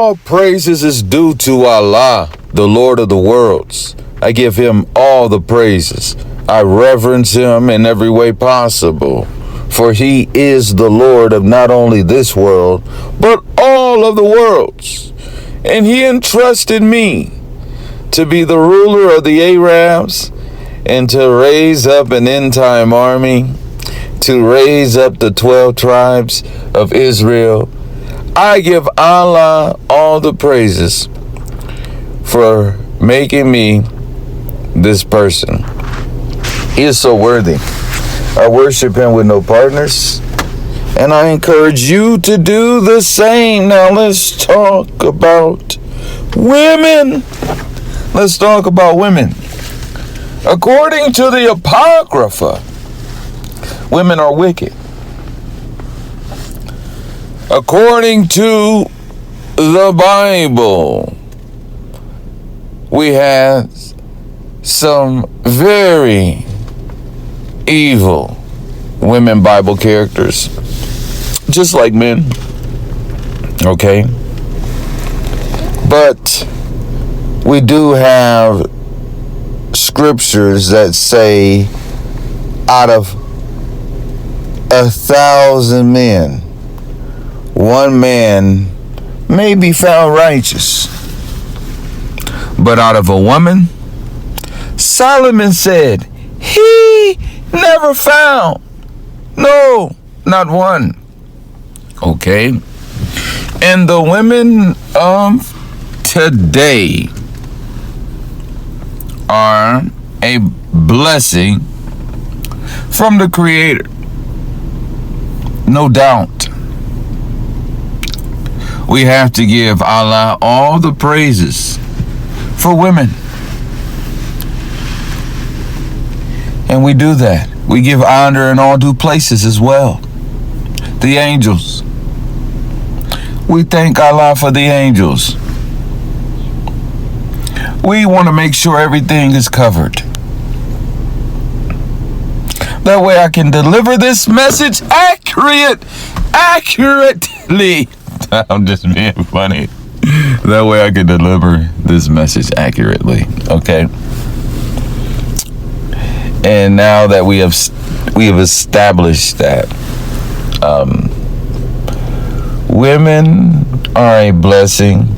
All praises is due to Allah, the Lord of the worlds. I give him all the praises. I reverence him in every way possible, for he is the Lord of not only this world, but all of the worlds. And he entrusted me to be the ruler of the Arabs and to raise up an end-time army, to raise up the 12 tribes of Israel. I give Allah all the praises for making me this person. He is so worthy. I worship him with no partners, and I encourage you to do the same. Now let's talk about women. Let's talk about women. According to the Apocrypha, women are wicked. According to the Bible, we have some very evil women Bible characters, just like men, okay? But we do have scriptures that say out of 1,000 men, one man may be found righteous. But out of a woman, Solomon said, he never found, no, not one. Okay? And the women of today are a blessing from the Creator. No doubt. We have to give Allah all the praises for women. And we do that. We give honor in all due places as well. The angels. We thank Allah for the angels. We want to make sure everything is covered. That way I can deliver this message accurately. I'm just being funny. That way I can deliver this message accurately. Okay? And now that we have established that women are a blessing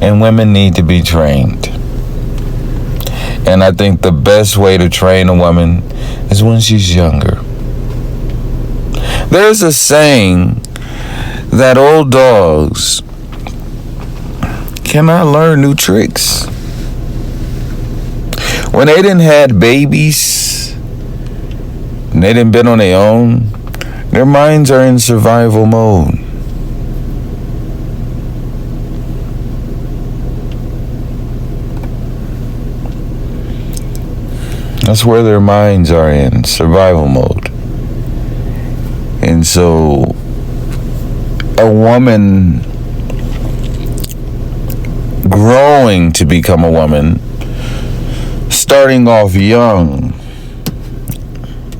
and women need to be trained. And I think the best way to train a woman is when she's younger. There's a saying that old dogs cannot learn new tricks. When they didn't had babies and they didn't been on their own, their minds are in survival mode. That's where their minds are in survival mode. And so a woman growing to become a woman, starting off young,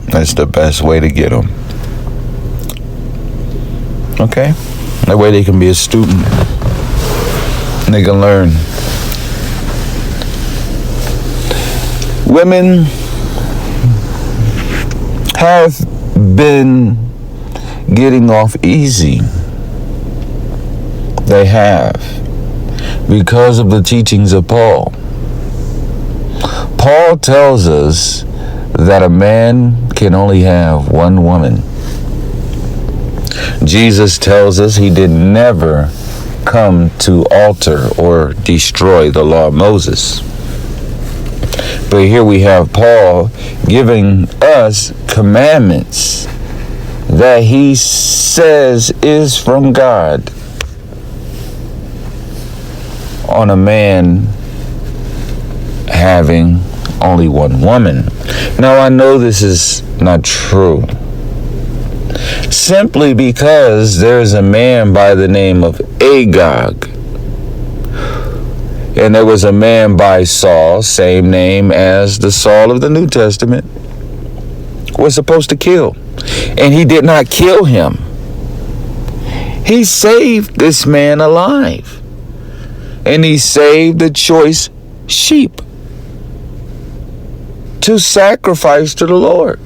that's the best way to get them. Okay? That way they can be a student. And they can learn. Women have been getting off easy. They have. Because of the teachings of Paul. Paul tells us that a man can only have one woman. Jesus tells us he did never come to alter or destroy the law of Moses. But here we have Paul giving us commandments that he says is from God on a man having only one woman. Now I know this is not true. Simply because there's a man by the name of Agag. And there was a man by Saul, same name as the Saul of the New Testament, was supposed to kill. And he did not kill him. He saved this man alive. and he saved the choice sheep to sacrifice to the Lord,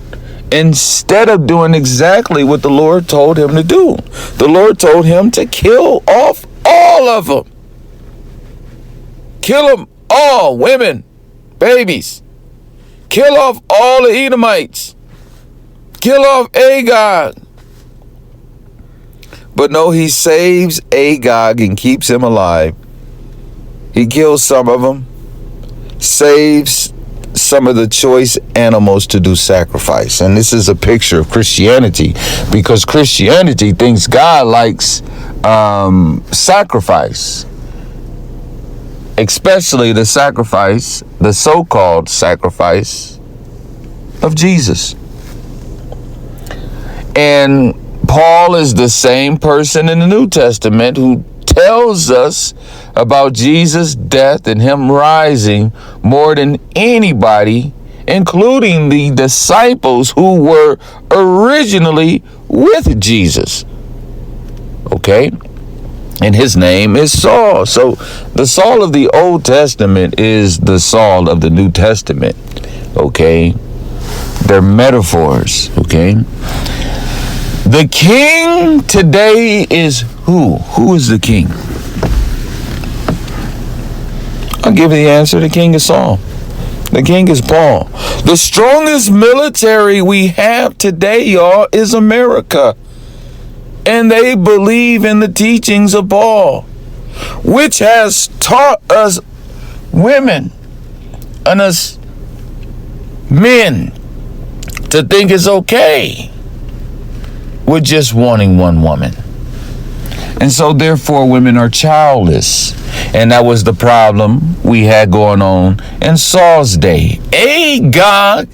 instead of doing exactly what the Lord told him to do. The Lord told him to kill off all of them. Kill them all, women, babies. Kill off all the Edomites. Kill off Agag. But no, he saves Agag and keeps him alive. He kills some of them, saves some of the choice animals to do sacrifice. And this is a picture of Christianity, because Christianity thinks God likes sacrifice, especially the sacrifice, the so-called sacrifice of Jesus. And Paul is the same person in the New Testament who tells us about Jesus' death and him rising more than anybody, including the disciples who were originally with Jesus. Okay? And his name is Saul. So the Saul of the Old Testament is the Saul of the New Testament. Okay? They're metaphors. Okay? The king today is who? Who is the king? I'll give you the answer. The king is Saul. The king is Paul. The strongest military we have today, y'all, is America. And they believe in the teachings of Paul, which has taught us women and us men to think it's okay with just wanting one woman. And so therefore women are childless. And that was the problem we had going on in Saul's day. Agag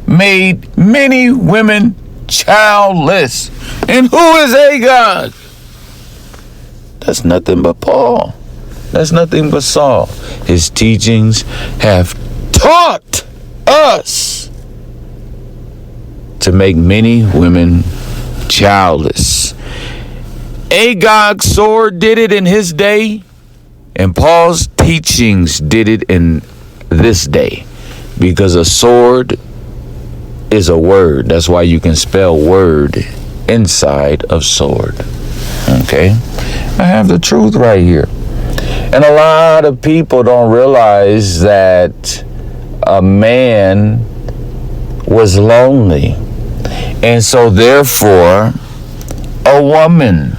made many women childless. And who is Agag? That's nothing but Paul. That's nothing but Saul. His teachings have taught us to make many women childless. Agag's sword did it in his day, and Paul's teachings did it in this day, because a sword is a word. That's why you can spell word inside of sword. Okay? I have the truth right here. And a lot of people don't realize that a man was lonely. And so therefore, a woman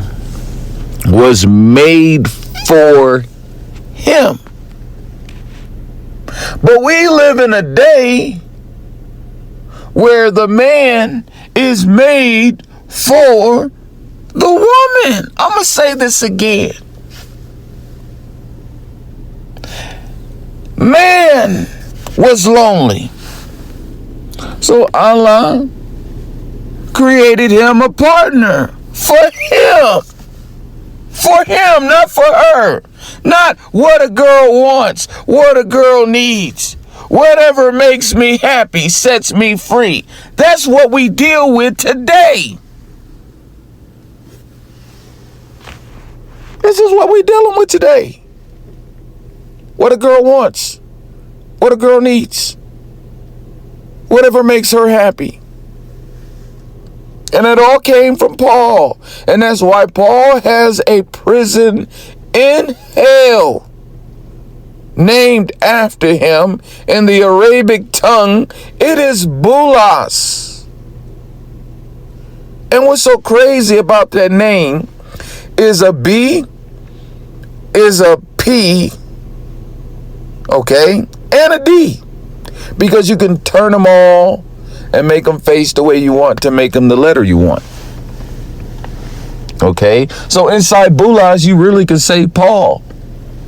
was made for him. But we live in a day where the man is made for the woman. I'm going to say this again. Man was lonely. So Allah created him a partner for him. For him, not for her. Not what a girl wants, what a girl needs. Whatever makes me happy sets me free. That's what we deal with today. This is what we're dealing with today. What a girl wants, what a girl needs, whatever makes her happy. And it all came from Paul. And that's why Paul has a prison in hell named after him. In the Arabic tongue, it is Bulas. And what's so crazy about that name is a B, is a P, okay, and a D. Because you can turn them all and make them face the way you want to make them the letter you want. Okay? So inside Bulas, you really can say Paul.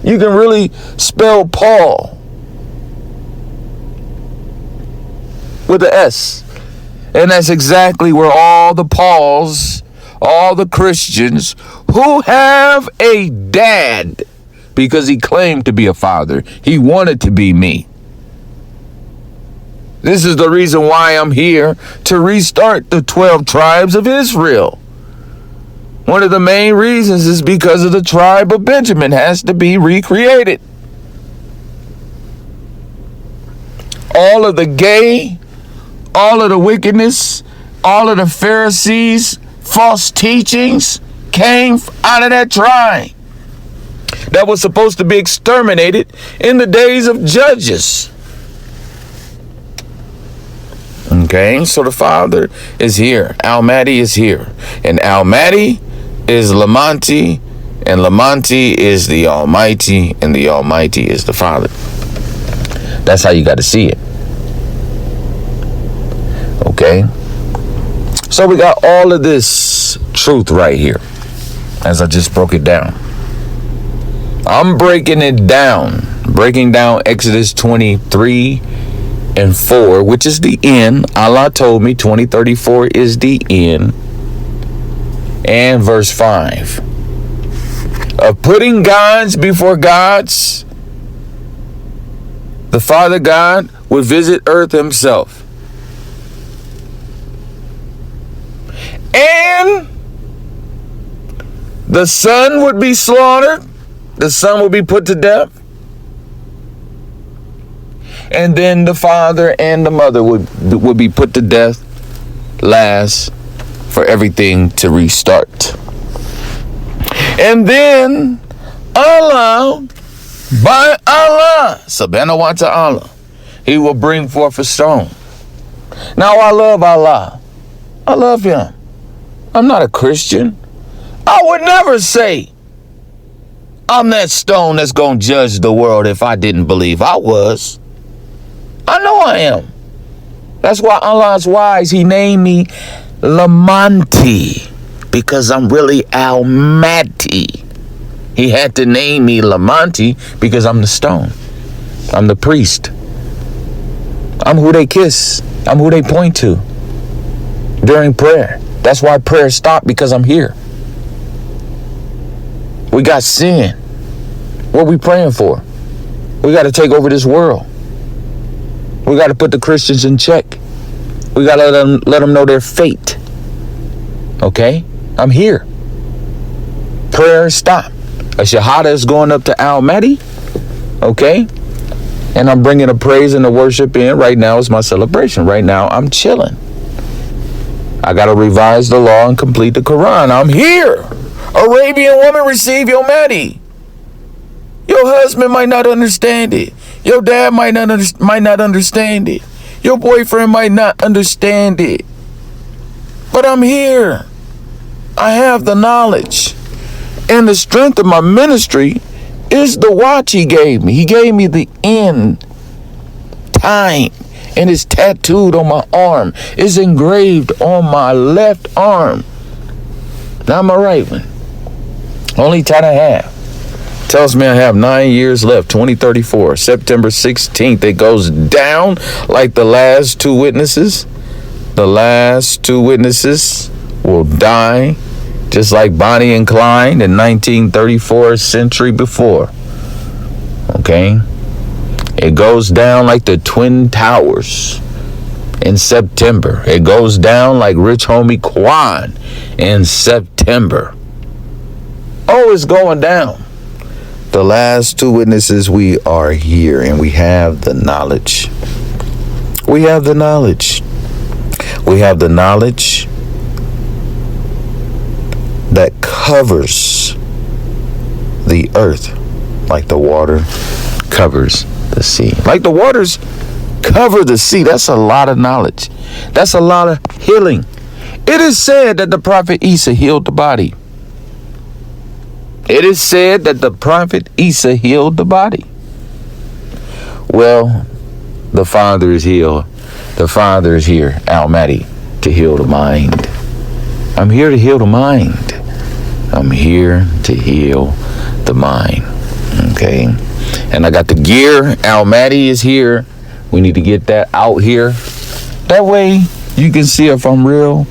You can really spell Paul with an S. And that's exactly where all the Pauls, all the Christians who have a dad, because he claimed to be a father, he wanted to be me. This is the reason why I'm here, to restart the 12 tribes of Israel. One of the main reasons is because of the tribe of Benjamin has to be recreated. All of the gay, all of the wickedness, all of the Pharisees, false teachings came out of that tribe that was supposed to be exterminated in the days of Judges. Okay, so the Father is here. Al-Mahdi is here. And Al-Mahdi is Lamanti, and Lamanti is the Almighty, and the Almighty is the Father. That's how you got to see it. Okay? So we got all of this truth right here, as I just broke it down. I'm breaking it down. Breaking down Exodus 23 and 4, which is the end. Allah told me 2034 is the end. And verse 5. Of putting gods before gods, the Father God would visit earth himself. And the son would be slaughtered. The son would be put to death. And then the father and the mother would be put to death last for everything to restart. And then Allah, by Allah, subhanahu wa ta'ala, he will bring forth a stone. Now I love Allah. I love him. I'm not a Christian. I would never say I'm that stone that's going to judge the world if I didn't believe I was. I know I am. That's why Allah's wise. He named me Lamanti, because I'm really Al-Mahdi. He had to name me Lamanti because I'm the stone. I'm the priest. I'm who they kiss. I'm who they point to during prayer. That's why prayer stopped, because I'm here. We got sin. What are we praying for? We got to take over this world. We got to put the Christians in check. We got to let them know their fate. Okay? I'm here. Prayer stopped. A shahada is going up to Al-Mahdi. Okay? And I'm bringing a praise and a worship in. Right now is my celebration. Right now I'm chilling. I got to revise the law and complete the Quran. I'm here. Arabian woman, receive your Mahdi. Your husband might not understand it. Your dad might not understand it. Your boyfriend might not understand it. But I'm here. I have the knowledge. And the strength of my ministry is the watch he gave me. He gave me the end time. And it's tattooed on my arm. It's engraved on my left arm. Not my right one. Only time I have. Tells me I have 9 years left, 2034, September 16th. It goes down like the last two witnesses. The last two witnesses will die, just like Bonnie and Clyde in 1934, a century before. Okay? It goes down like the Twin Towers in September. It goes down like Rich Homie Quan in September. Oh, it's going down. The last two witnesses, we are here, and we have the knowledge. We have the knowledge. We have the knowledge that covers the earth like the water covers the sea. Like the waters cover the sea. That's a lot of knowledge. That's a lot of healing. It is said that the prophet Isa healed the body. It is said that the prophet Isa healed the body. Well, the Father is healed. The Father is here, Al-Mahdi, to heal the mind. I'm here to heal the mind. I'm here to heal the mind. Okay? And I got the gear. Al-Mahdi is here. We need to get that out here. That way you can see if I'm real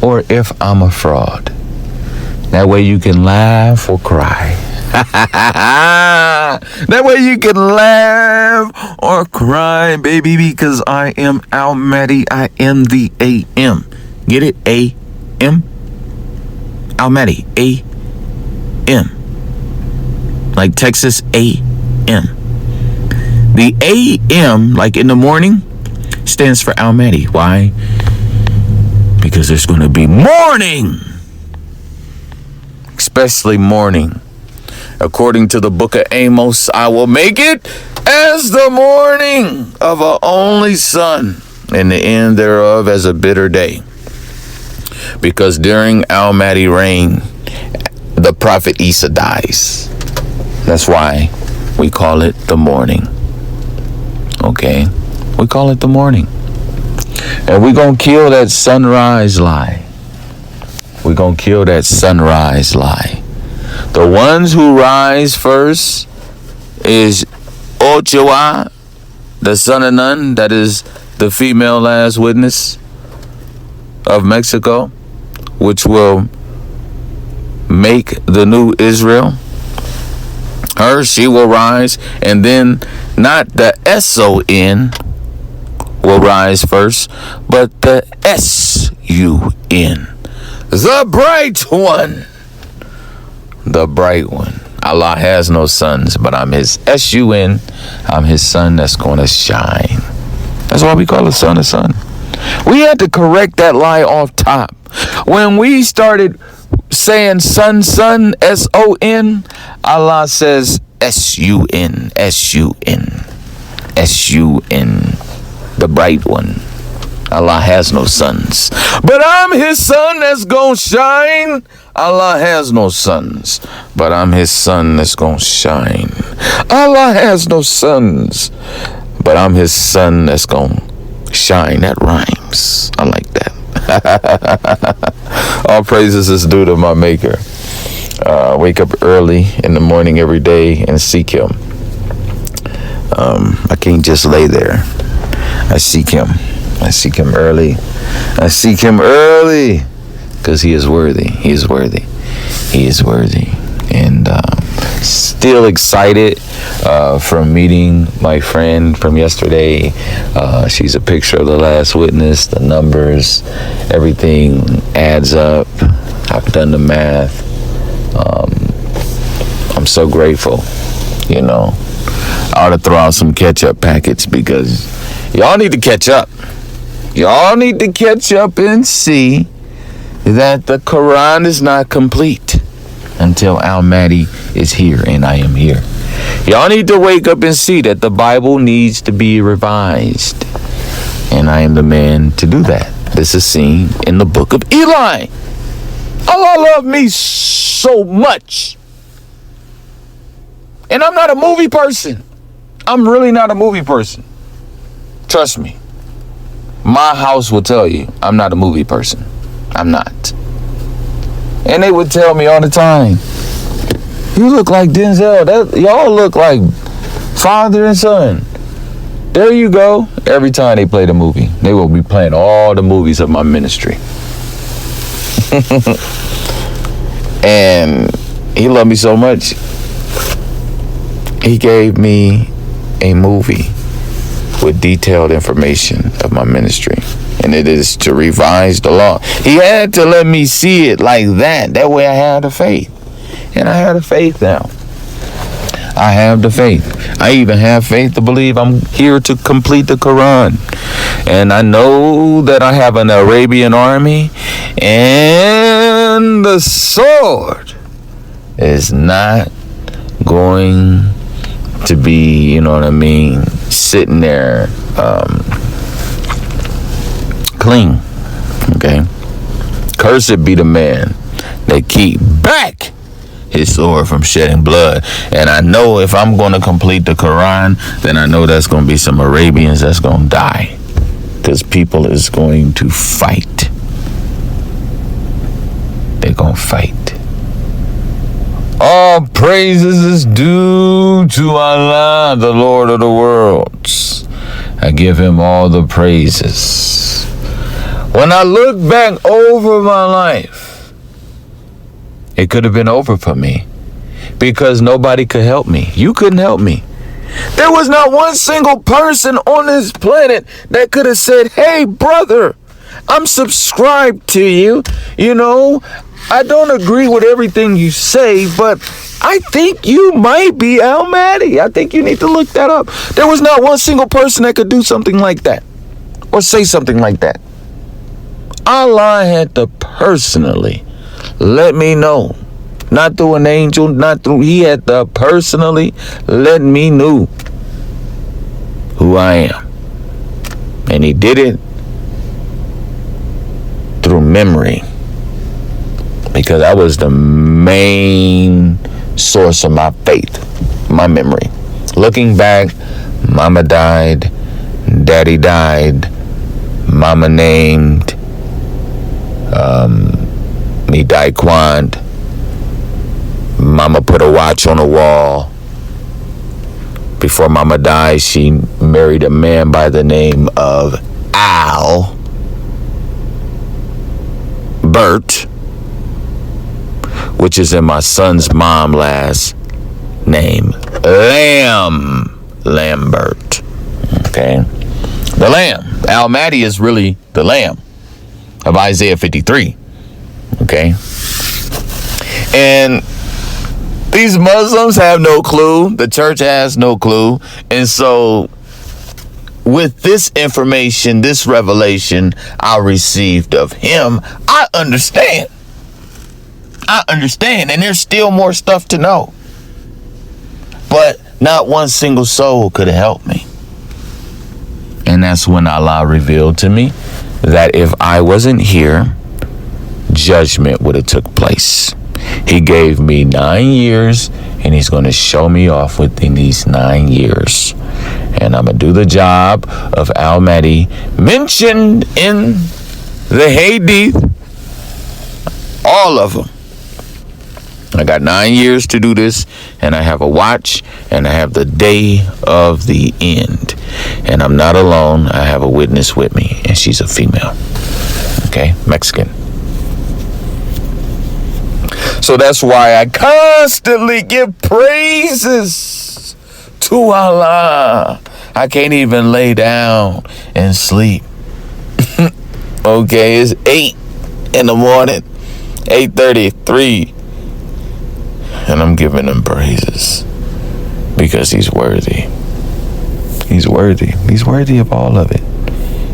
or if I'm a fraud. That way you can laugh or cry. That way you can laugh or cry, baby, because I am Al-Mahdi. I am the AM. Get it? AM? Al-Mahdi, A-M. Like Texas, A-M. The A-M, like in the morning, stands for Al-Mahdi. Why? Because there's going to be morning. Especially morning. According to the book of Amos, I will make it as the morning of a only son, and the end thereof as a bitter day. Because during Al-Mahdi reign, the prophet Isa dies. That's why we call it the morning. Okay? We call it the morning. And we're going to kill that sunrise lie. We're going to kill that sunrise lie. The ones who rise first is Ochoa, the son of Nun, that is the female last witness of Mexico, which will make the new Israel. She will rise, and then not the S-O-N will rise first, but the S-U-N, the bright one. The bright one. Allah has no sons, but I'm his S-U-N. I'm his son that's going to shine. That's why we call the son a son. We had to correct that lie off top. When we started saying son, S-O-N, Allah says S-U-N, S-U-N, S-U-N, the bright one. Allah has no sons, but I'm his son that's gonna shine. Allah has no sons, but I'm his son that's gonna shine. Allah has no sons, but I'm his son that's gonna shine. That rhymes. I like that. All praises is due to my maker. Wake up early in the morning every day and seek him. I can't just lay there. I seek him. I seek him early. I seek him early because he is worthy. He is worthy. He is worthy. And still excited from meeting my friend from yesterday. She's a picture of the last witness. The numbers, everything adds up. I've done the math. I'm so grateful. You know, I ought to throw out some catch-up packets because y'all need to catch up. Y'all need to catch up and see that the Quran is not complete until Al-Mahdi is here and I am here. Y'all need to wake up and see that the Bible needs to be revised. And I am the man to do that. This is seen in the book of Eli. Allah loved me so much. And I'm not a movie person. I'm really not a movie person. Trust me. My house will tell you I'm not a movie person. I'm not. And they would tell me all the time, you look like Denzel. Y'all look like father and son. There you go. Every time they play the movie, they will be playing all the movies of my ministry. And he loved me so much, he gave me a movie with detailed information of my ministry, and it is to revise the law. He had to let me see it like that. That way I had the faith, and I had the faith now. I have the faith. I even have faith to believe I'm here to complete the Quran, and I know that I have an Arabian army, and the sword is not going to be, you know what I mean, sitting there clean. Okay? Cursed be the man that keep back his sword from shedding blood. And I know if I'm going to complete the Quran, then I know that's going to be some Arabians that's going to die, because people is going to fight. They're going to fight. All praises is due to Allah, the Lord of the worlds. I give him all the praises. When I look back over my life, it could have been over for me because nobody could help me. You couldn't help me. There was not one single person on this planet that could have said, hey, brother, I'm subscribed to you. You know, I don't agree with everything you say, but I think you might be Al-Mahdi. I think you need to look that up. There was not one single person that could do something like that or say something like that. Allah had to personally let me know. Not through an angel, he had to personally let me know who I am. And he did it through memory. Because that was the main source of my faith, my memory. Looking back, mama died, daddy died, mama named me Daquan. Mama put a watch on the wall. Before mama died, she married a man by the name of Albert, which is in my son's mom's last name, Lambert. Okay? The Lamb. Al-Mahdi is really the Lamb of Isaiah 53. Okay? And these Muslims have no clue. The church has no clue. And so with this information, this revelation I received of him, I understand. And there's still more stuff to know. But not one single soul could have helped me. And that's when Allah revealed to me that if I wasn't here, judgment would have took place. He gave me 9 years, and he's going to show me off within these 9 years. And I'm going to do the job of Al-Mahdi mentioned in the Hadith. All of them. I got 9 years to do this, and I have a watch, and I have the day of the end. And I'm not alone. I have a witness with me, and she's a female. Okay? Mexican. So that's why I constantly give praises to Allah. I can't even lay down and sleep. Okay, it's 8 in the morning, 8:33. And I'm giving him praises because he's worthy. He's worthy. He's worthy of all of it.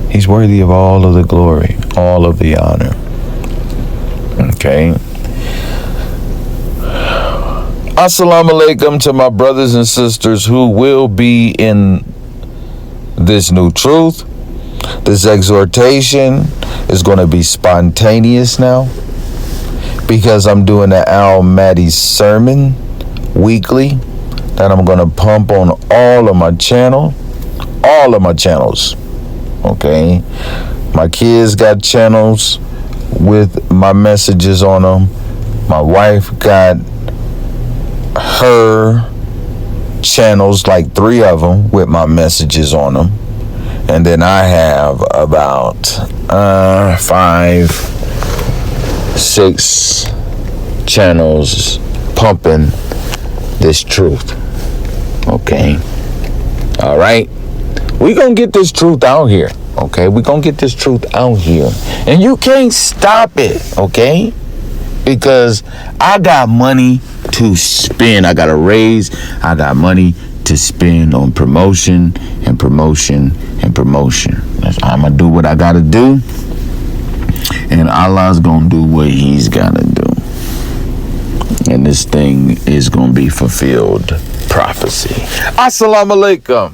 He's worthy of all of the glory, all of the honor. Okay. Assalamu alaikum to my brothers and sisters who will be in this new truth. This exhortation is going to be spontaneous now because I'm doing the Al-Mahdi sermon weekly that I'm going to pump on all of my channels. Okay. My kids got channels with my messages on them. My wife got her channels, like 3 of them with my messages on them. And then I have about 5, 6 channels pumping this truth. Okay. All right. We're going to get this truth out here. Okay. We're going to get this truth out here. And you can't stop it. Okay. Because I got money to spend. I got a raise. I got money to spend on promotion and promotion and promotion. I'm going to do what I got to do. And Allah's going to do what he's got to do. And this thing is going to be fulfilled prophecy. Assalamu alaikum.